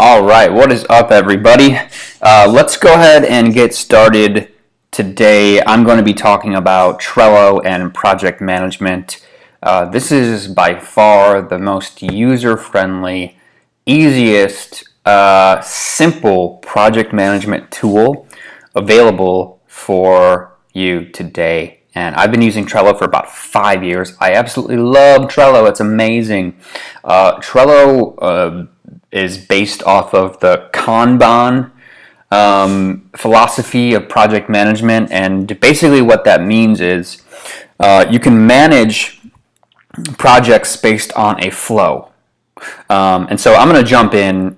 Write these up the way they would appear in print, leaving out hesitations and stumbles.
All right, what is up, everybody? Let's go ahead and get started today. I'm going to be talking about Trello and project management. This is by far the most user-friendly, easiest, simple project management tool available for you today. And I've been using Trello for about 5 years. I absolutely love Trello. It's amazing. Trello is based off of the Kanban philosophy of project management, and basically what that means is you can manage projects based on a flow. And so I'm going to jump into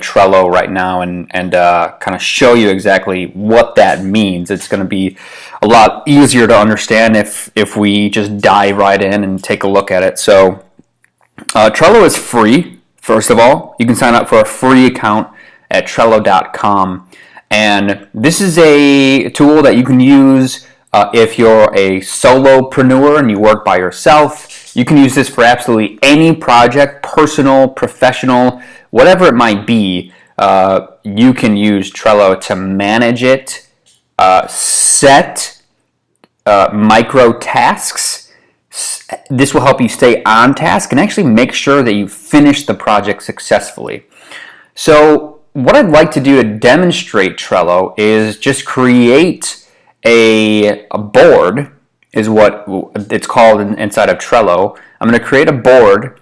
Trello right now and kind of show you exactly what that means. It's going to be a lot easier to understand if we just dive right in and take a look at it. So Trello is free. First of all, you can sign up for a free account at Trello.com, and this is a tool that you can use if you're a solopreneur and you work by yourself. You can use this for absolutely any project, personal, professional, whatever it might be. You can use Trello to manage it, set micro tasks. This will help you stay on task and actually make sure that you finish the project successfully. So what I'd like to do to demonstrate Trello is just create a board, is what it's called inside of Trello. I'm going to create a board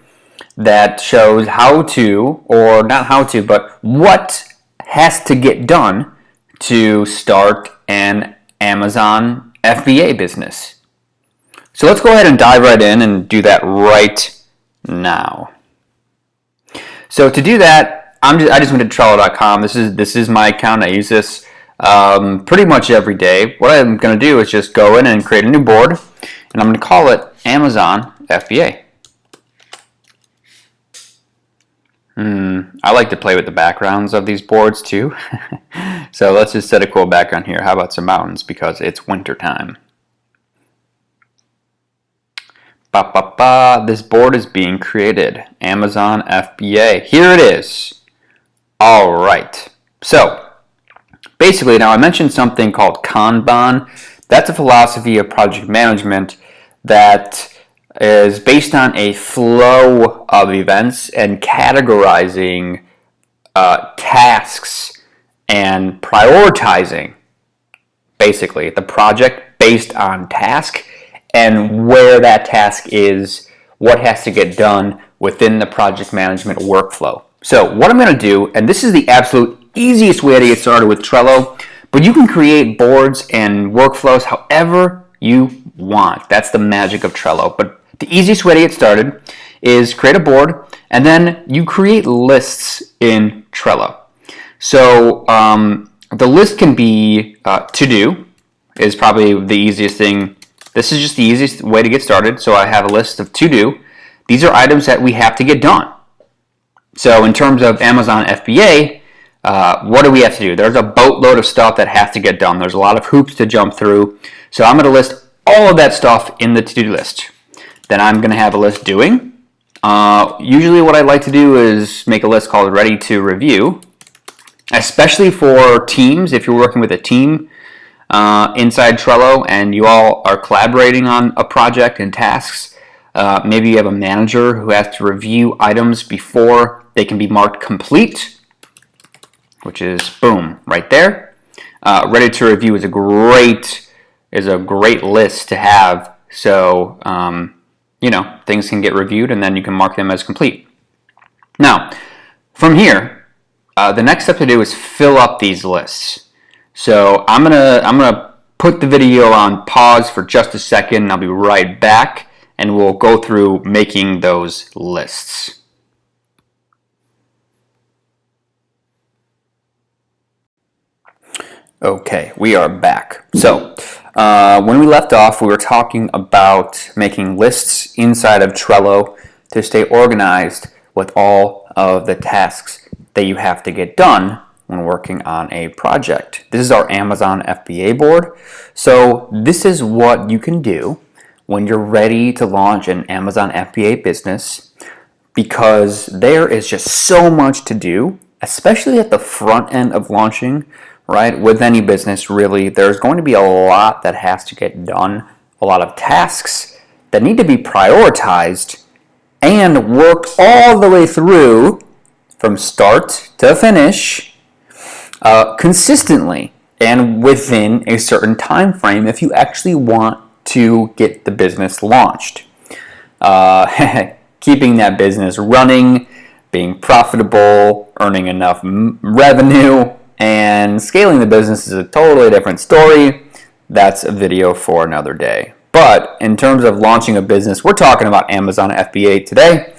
that shows how to, or not how to, but what has to get done to start an Amazon FBA business. So let's go ahead and dive right in and do that right now. So to do that, I just went to Trello.com. This is my account. I use this pretty much every day. What I'm going to do is just go in and create a new board, and I'm going to call it Amazon FBA. I like to play with the backgrounds of these boards too. So let's just set a cool background here. How about some mountains, because it's winter time. This board is being created. Amazon FBA. Here it is. All right. So basically, now I mentioned something called Kanban. That's a philosophy of project management that is based on a flow of events and categorizing tasks and prioritizing basically the project based on task and where that task is, what has to get done within the project management workflow. So what I'm going to do, and this is the absolute easiest way to get started with Trello, but you can create boards and workflows however you want. That's the magic of Trello. But the easiest way to get started is create a board, and then you create lists in Trello. So the list can be to-do is probably the easiest thing. This is just the easiest way to get started. So I have a list of to-do. These are items that we have to get done. So in terms of Amazon FBA, what do we have to do? There's a boatload of stuff that has to get done. There's a lot of hoops to jump through. So I'm going to list all of that stuff in the to-do list. Then I'm going to have a list doing. Usually what I like to do is make a list called ready to review, especially for teams. If you're working with a team inside Trello and you all are collaborating on a project and tasks, maybe you have a manager who has to review items before they can be marked complete, which is boom right there. Ready to review is a great list to have, so things can get reviewed and then you can mark them as complete. Now from here, the next step to do is fill up these lists. So I'm gonna put the video on pause for just a second, and I'll be right back, and we'll go through making those lists. Okay, we are back. So when we left off, we were talking about making lists inside of Trello to stay organized with all of the tasks that you have to get done when working on a project. This is our Amazon FBA board. So this is what you can do when you're ready to launch an Amazon FBA business, because there is just so much to do especially at the front end of launching, right? With any business, really, there's going to be a lot that has to get done, a lot of tasks that need to be prioritized and worked all the way through from start to finish consistently and within a certain time frame if you actually want to get the business launched. Keeping that business running, being profitable, earning enough revenue, and scaling the business is a totally different story. That's a video for another day. But in terms of launching a business, we're talking about Amazon FBA today.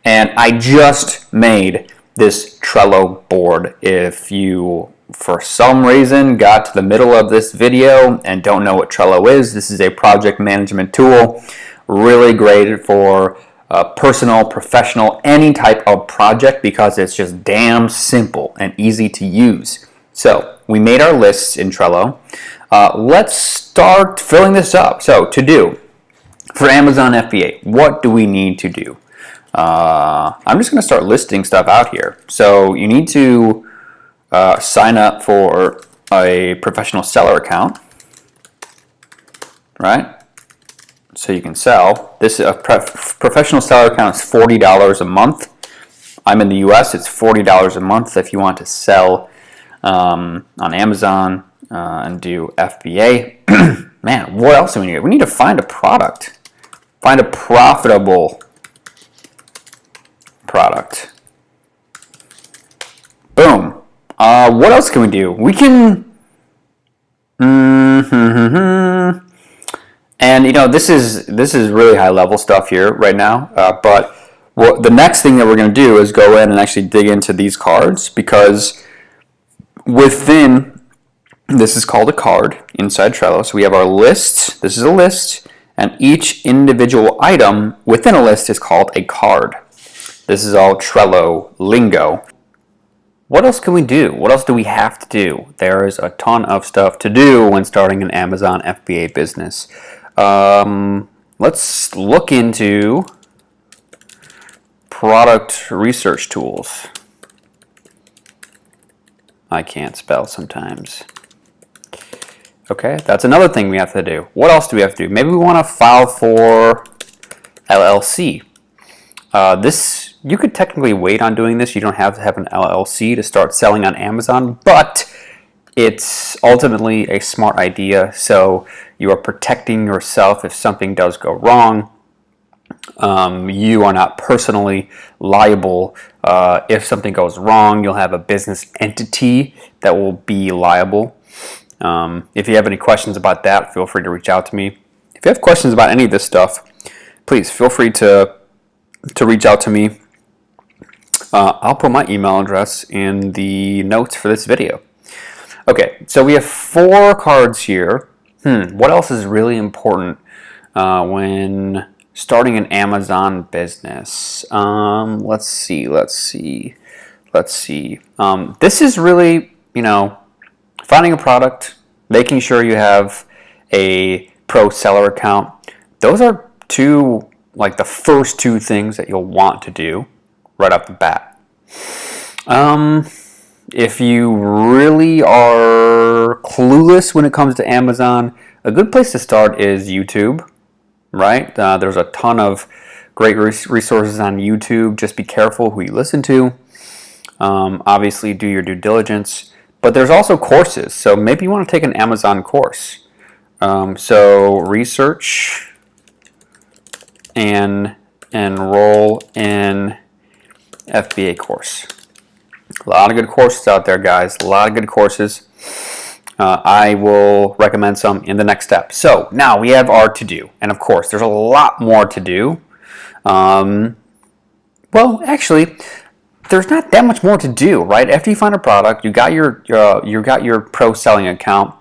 And I just made this Trello board. If you, for some reason, got to the middle of this video and don't know what Trello is, this is a project management tool. Really great for personal, professional, any type of project because it's just damn simple and easy to use. So we made our lists in Trello. Let's start filling this up. So to do, for Amazon FBA, what do we need to do? I'm just going to start listing stuff out here. So you need to sign up for a professional seller account, right? So you can sell. This professional seller account is $40 a month. I'm in the US, it's $40 a month if you want to sell on Amazon and do FBA. Man, what else do we need? We need to find a product. Find a profitable product. Boom. What else can we do? We can... And you know, this is really high level stuff here right now. But the next thing that we're going to do is go in and actually dig into these cards, because within, this is called a card inside Trello. So we have our lists. This is a list, and each individual item within a list is called a card. This is all Trello lingo. What else can we do? What else do we have to do? There is a ton of stuff to do when starting an Amazon FBA business. Let's look into product research tools. I can't spell sometimes. Okay, that's another thing we have to do. What else do we have to do? Maybe we want to file for LLC. You could technically wait on doing this. You don't have to have an LLC to start selling on Amazon, but it's ultimately a smart idea. So you are protecting yourself if something does go wrong. You are not personally liable. If something goes wrong, you'll have a business entity that will be liable. If you have any questions about that, feel free to reach out to me. If you have questions about any of this stuff, please feel free to reach out to me. I'll put my email address in the notes for this video. Okay, so we have 4 cards here. What else is really important when starting an Amazon business? Let's see. This is really, finding a product, making sure you have a pro seller account. Those are the first 2 things that you'll want to do right off the bat. If you really are clueless when it comes to Amazon, a good place to start is YouTube, right? There's a ton of great resources on YouTube. Just be careful who you listen to. Obviously, do your due diligence. But there's also courses. So maybe you want to take an Amazon course. So research and enroll in FBA course. A lot of good courses out there, guys. A lot of good courses. I will recommend some in the next step. So now we have our to-do. And of course, there's a lot more to do. Well, actually, there's not that much more to do, right? After you find a product, you got your pro selling account.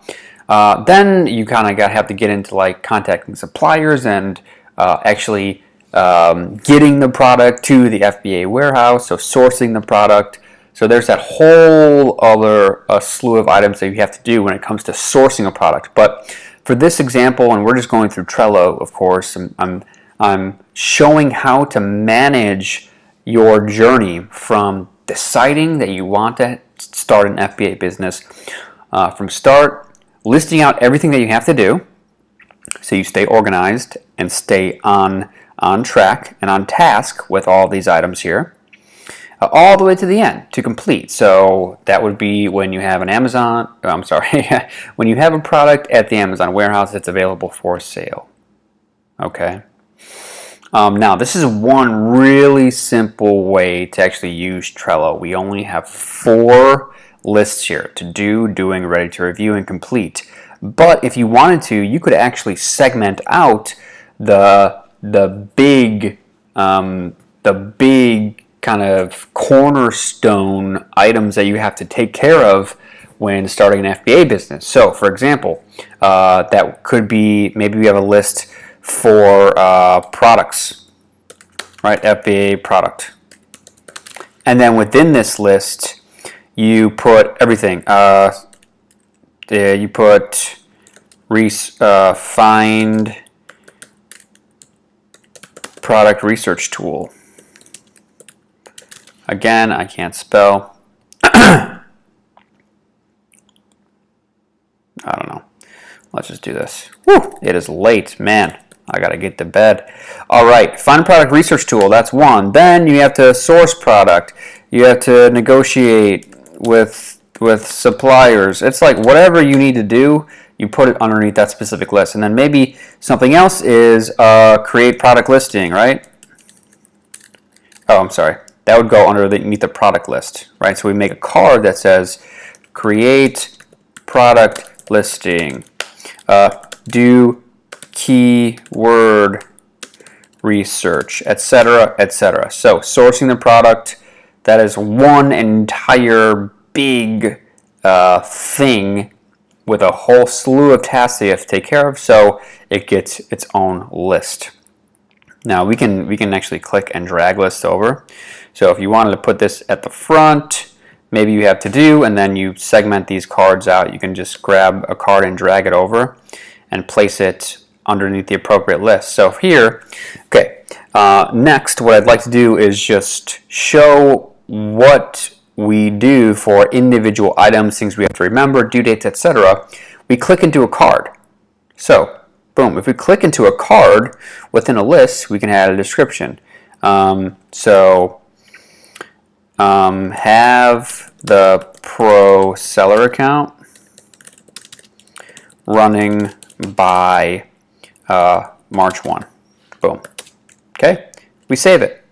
Then you kind of have to get into contacting suppliers and actually getting the product to the FBA warehouse, so sourcing the product. So there's that whole other slew of items that you have to do when it comes to sourcing a product. But for this example, and we're just going through Trello, of course, I'm showing how to manage your journey from deciding that you want to start an FBA business from start, listing out everything that you have to do so you stay organized and stay on track and on task with all these items here, all the way to the end to complete. So that would be when you have an Amazon, I'm sorry, when you have a product at the Amazon warehouse that's available for sale. Okay. Now, this is one really simple way to actually use Trello. We only have 4 lists here: to do, doing, ready to review, and complete. But if you wanted to, you could actually segment out the big kind of cornerstone items that you have to take care of when starting an FBA business. So, for example, that could be, maybe we have a list for products, right? FBA product. And then within this list, you put everything. You put find product research tool. Again, I can't spell. I don't know. Let's just do this. Whew, it is late, man. I gotta get to bed. All right, find product research tool. That's one. Then you have to source product. You have to negotiate with suppliers. It's like whatever you need to do, you put it underneath that specific list. And then maybe something else is create product listing, right? Oh, I'm sorry. That would go underneath the product list, right? So we make a card that says create product listing. Do keyword research, etc., etc. So sourcing the product, that is one entire big thing with a whole slew of tasks that you have to take care of, so it gets its own list. Now we can actually click and drag lists over. So if you wanted to put this at the front, maybe you have to do, and then you segment these cards out. You can just grab a card and drag it over and place it underneath the appropriate list. So here, okay, next what I'd like to do is just show what we do for individual items, things we have to remember, due dates, etc. We click into a card. So, boom, if we click into a card within a list, we can add a description. Have the pro seller account running by March 1. Boom. Okay, we save it.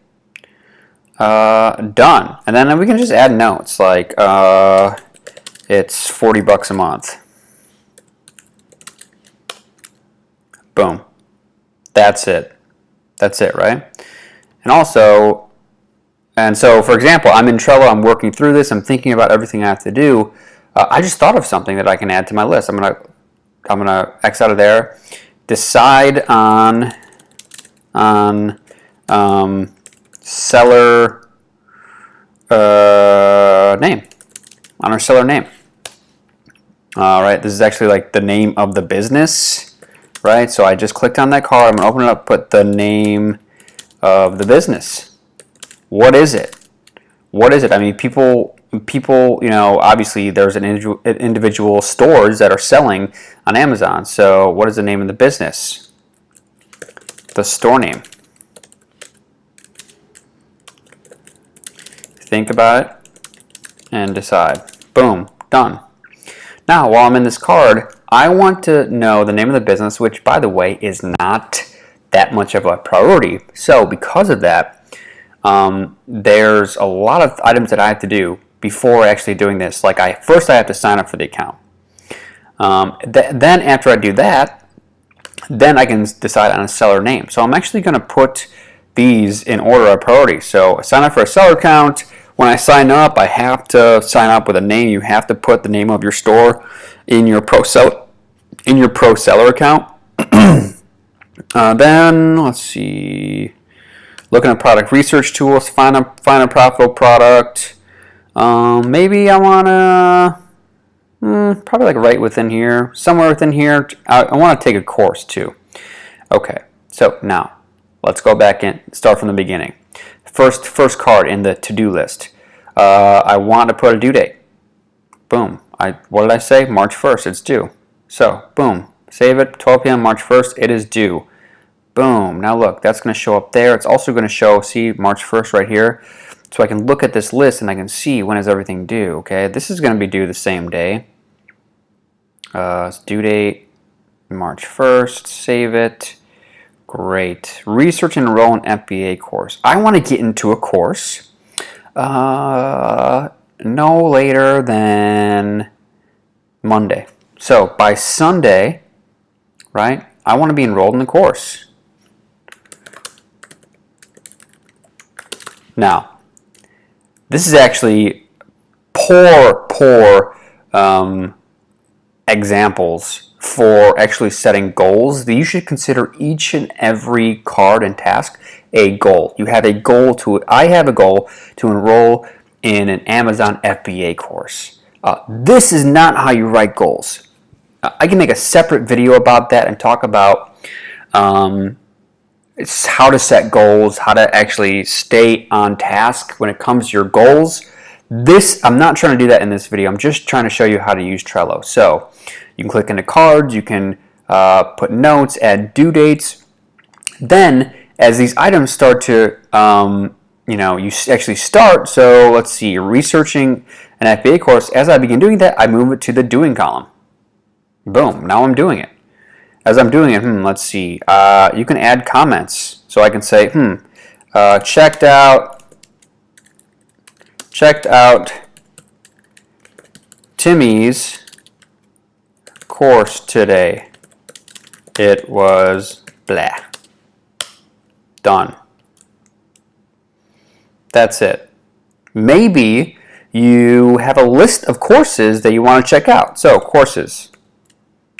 Done. And then we can just add notes like it's $40 a month. Boom. That's it. That's it, right? And also, so for example, I'm in Trello, I'm working through this, I'm thinking about everything I have to do. I just thought of something that I can add to my list. I'm gonna X out of there. Decide on seller name. On our seller name. All right, this is actually like the name of the business, right? So I just clicked on that card. I'm gonna open it up, put the name of the business. What is it? What is it? I mean, people, you know, obviously there's an individual stores that are selling on Amazon. So what is the name of the business? The store name. Think about it and decide. Boom, done. Now, while I'm in this card, I want to know the name of the business, which, by the way, is not that much of a priority. So because of that, there's a lot of items that I have to do before actually doing this. Like first I have to sign up for the account. Then after I do that, then I can decide on a seller name. So I'm actually going to put these in order of priority. So sign up for a seller account. When I sign up, I have to sign up with a name. You have to put the name of your store in your pro seller account. Then let's see. Looking at product research tools, find a profitable product. Maybe I wanna probably like right within here, somewhere within here. I want to take a course too. Okay, so now let's go back in. Start from the beginning. First card in the to-do list. I want to put a due date. Boom. What did I say? March 1st, it's due. So, boom. Save it, 12 p.m. March 1st, it is due. Boom. Now look, that's going to show up there. It's also going to show, see, March 1st right here. So I can look at this list and I can see when is everything due, okay? This is going to be due the same day. It's due date, March 1st. Save it. Great. Research and enroll in FBA course. I want to get into a course no later than Monday. So by Sunday, right, I want to be enrolled in the course. Now, this is actually poor examples for actually setting goals. That you should consider each and every card and task a goal. You have a goal I have a goal to enroll in an Amazon FBA course. This is not how you write goals. I can make a separate video about that and talk about it's how to set goals, how to actually stay on task when it comes to your goals. I'm not trying to do that in this video. I'm just trying to show you how to use Trello. So you can click into cards, you can put notes, add due dates. Then as these items start to, you actually start. So let's see, you're researching an FBA course. As I begin doing that, I move it to the doing column. Boom, now I'm doing it. As I'm doing it, let's see, you can add comments. So I can say, checked out Timmy's course today. It was blah. Done. That's it. Maybe you have a list of courses that you want to check out. So courses.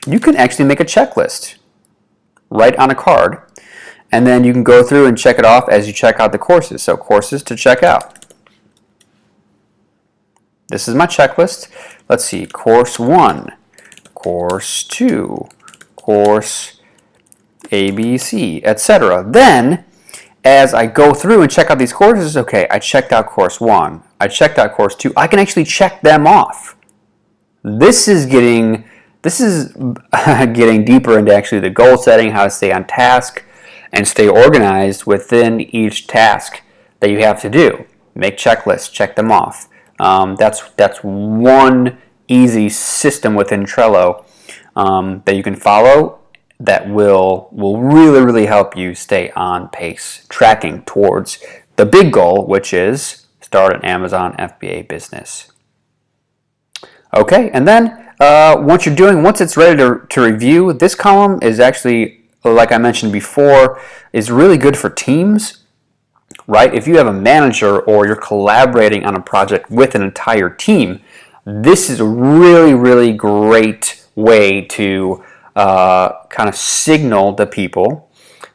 You can actually make a checklist right on a card, and then you can go through and check it off as you check out the courses. So courses to check out. This is my checklist. Let's see, course 1, course 2, course ABC, etc. Then, as I go through and check out these courses, okay, I checked out course 1, I checked out course 2, I can actually check them off. This is getting deeper into actually the goal setting, how to stay on task and stay organized within each task that you have to do. Make checklists, check them off. That's one easy system within Trello that you can follow that will really help you stay on pace, tracking towards the big goal, which is start an Amazon FBA business. Okay, and then once it's ready to review, this column is actually, like I mentioned before, is really good for teams, right? If you have a manager or you're collaborating on a project with an entire team, this is a really great way to kind of signal to people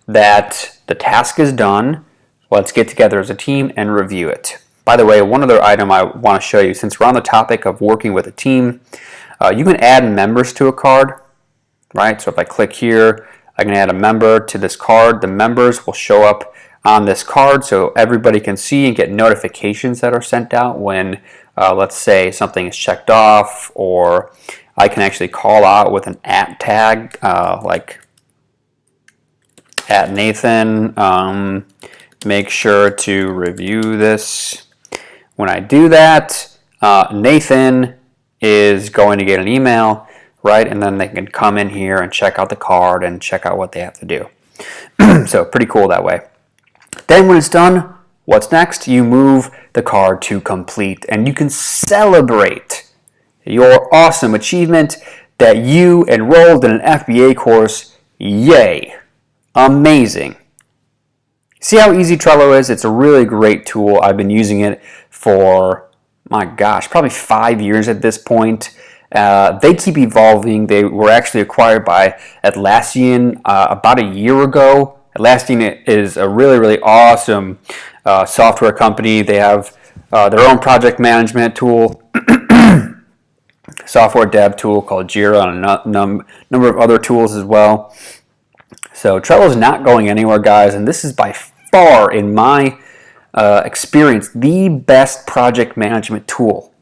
that the task is done. Let's get together as a team and review it. By the way, one other item I want to show you, since we're on the topic of working with a team, you can add members to a card, right? So if I click here, I can add a member to this card. The members will show up on this card so everybody can see and get notifications that are sent out when, let's say, something is checked off, or I can actually call out with an @ tag, like @Nathan, make sure to review this. When I do that, Nathan is going to get an email, right? And then they can come in here and check out the card and check out what they have to do. So pretty cool that way. Then when it's done, what's next? You move the card to complete, and you can celebrate your awesome achievement that you enrolled in an FBA course. Yay! Amazing. See how easy Trello is? It's a really great tool. I've been using it for, my gosh, probably 5 years at this point. They keep evolving. They were actually acquired by Atlassian about a year ago. Atlassian is a really awesome software company. They have their own project management tool, software dev tool called Jira, and a number of other tools as well. So Trello is not going anywhere, guys, and this is by far, in my experience the best project management tool,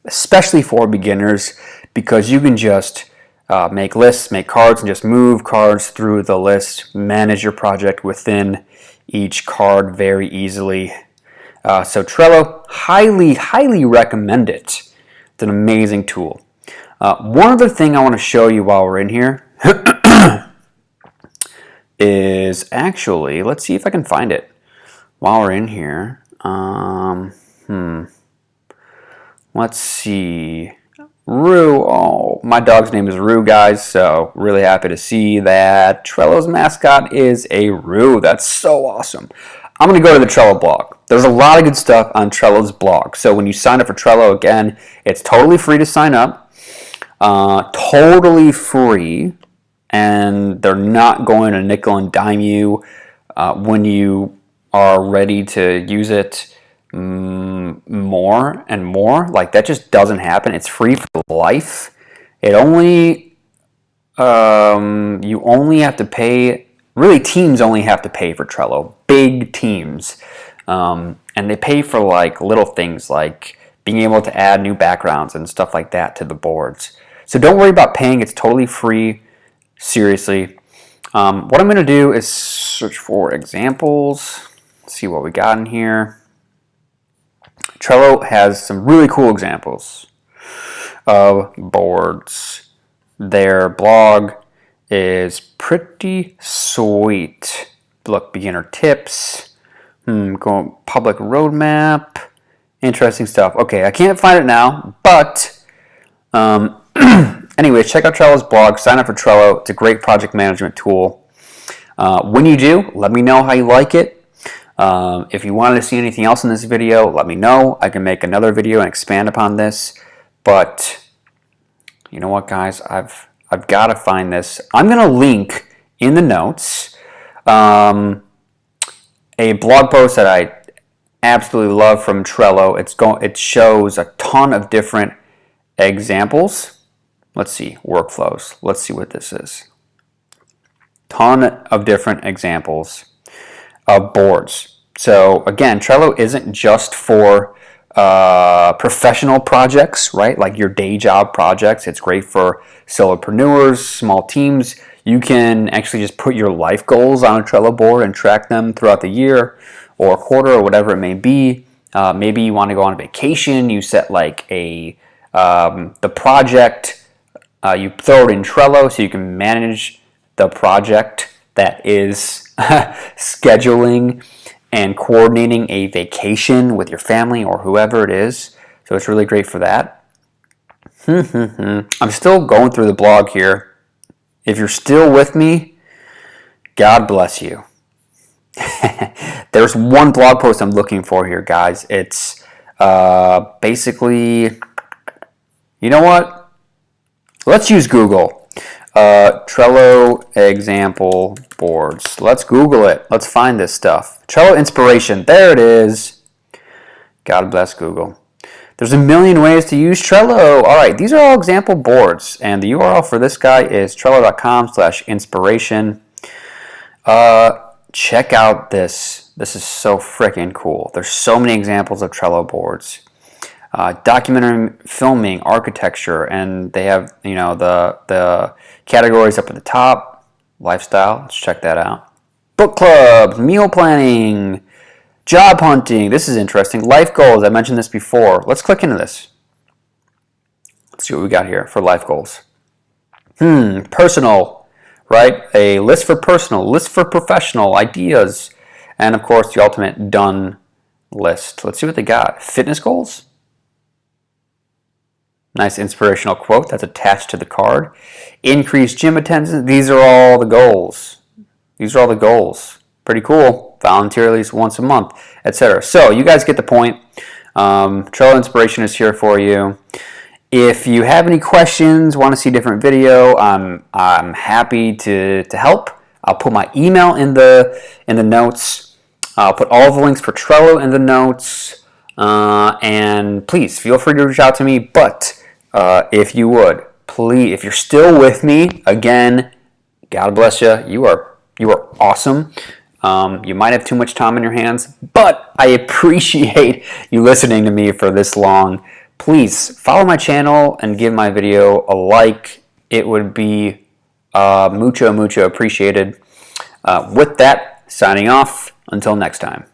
especially for beginners, because you can just make lists, make cards, and just move cards through the list, manage your project within each card very easily. So Trello, highly recommend it. It's an amazing tool. One other thing I want to show you while we're in here is actually, let's see if I can find it while we're in here. Let's see. Rue. Oh, my dog's name is Rue, guys, so really happy to see that Trello's mascot is a Rue. That's so awesome. I'm going to go to the Trello blog. There's a lot of good stuff on Trello's blog. So when you sign up for Trello, again, it's totally free to sign up. Totally free. And they're not going to nickel and dime you when you are ready to use it more and more. Like, that just doesn't happen. It's free for life. It only you only have to pay, really teams only have to pay for Trello, big teams, and they pay for like little things like being able to add new backgrounds and stuff like that to the boards. So don't worry about paying. It's totally free. Seriously. What I'm going to do is search for examples, see what we got in here. Trello has some really cool examples of boards. Their blog is pretty sweet. Look, beginner tips, going public roadmap, interesting stuff. Okay, I can't find it now, but anyway, check out Trello's blog, sign up for Trello. It's a great project management tool. When you do, let me know how you like it. If you wanted to see anything else in this video, let me know. I can make another video and expand upon this. But you know what, guys? I've got to find this. I'm going to link in the notes a blog post that I absolutely love from Trello. It shows a ton of different examples. Let's see, workflows. Let's see what this is. Ton of different examples of boards. So again, Trello isn't just for professional projects, right? Like your day job projects. It's great for solopreneurs, small teams. You can actually just put your life goals on a Trello board and track them throughout the year or quarter or whatever it may be. Maybe you want to go on vacation. You set like the project. You throw it in Trello so you can manage the project that is scheduling and coordinating a vacation with your family or whoever it is. So it's really great for that. I'm still going through the blog here. If you're still with me, God bless you. There's one blog post I'm looking for here, guys. It's basically, you know what? Let's use Google. Trello example boards. Let's Google it. Let's find this stuff. Trello inspiration. There it is. God bless Google. There's a million ways to use Trello. All right, these are all example boards, and the URL for this guy is trello.com/inspiration. Check out this. This is so freaking cool. There's so many examples of Trello boards. Documentary filming, architecture, and they have, you know, the categories up at the top. Lifestyle, let's check that out. Book clubs, meal planning, job hunting. This is interesting. Life goals, I mentioned this before. Let's click into this. Let's see what we got here for life goals. Personal, right? A list for personal, list for professional, ideas, and of course the ultimate done list. Let's see what they got. Fitness goals. Nice inspirational quote that's attached to the card. Increase gym attendance. These are all the goals. These are all the goals. Pretty cool. Volunteer at least once a month, etc. So you guys get the point. Trello Inspiration is here for you. If you have any questions, want to see a different video, I'm happy to help. I'll put my email in the notes. I'll put all the links for Trello in the notes. And please feel free to reach out to me. But if you would, please, if you're still with me, again, God bless you. You are awesome. You might have too much time on your hands, but I appreciate you listening to me for this long. Please follow my channel and give my video a like. It would be mucho appreciated. With that, signing off. Until next time.